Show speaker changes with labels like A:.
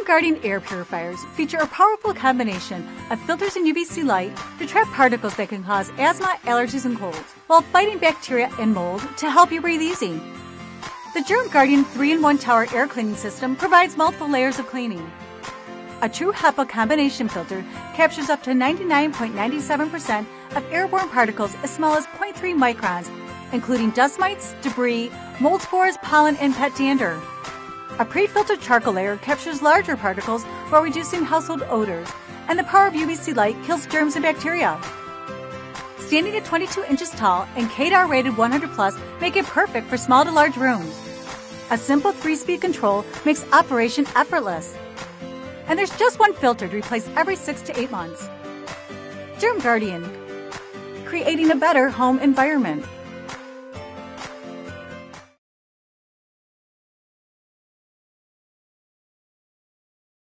A: GermGuardian air purifiers feature a powerful combination of filters and UVC light to trap particles that can cause asthma, allergies, and colds, while fighting bacteria and mold to help you breathe easy. The GermGuardian 3-in-1 Tower air cleaning system provides multiple layers of cleaning. A true HEPA combination filter captures up to 99.97% of airborne particles as small as 0.3 microns, including dust mites, debris, mold spores, pollen, and pet dander. A pre-filtered charcoal layer captures larger particles while reducing household odors, and the power of UVC light kills germs and bacteria. Standing at 22 inches tall and CADR rated 100+, make it perfect for small to large rooms. A simple 3-speed control makes operation effortless. And there's just one filter to replace every 6 to 8 months. GermGuardian, creating a better home environment.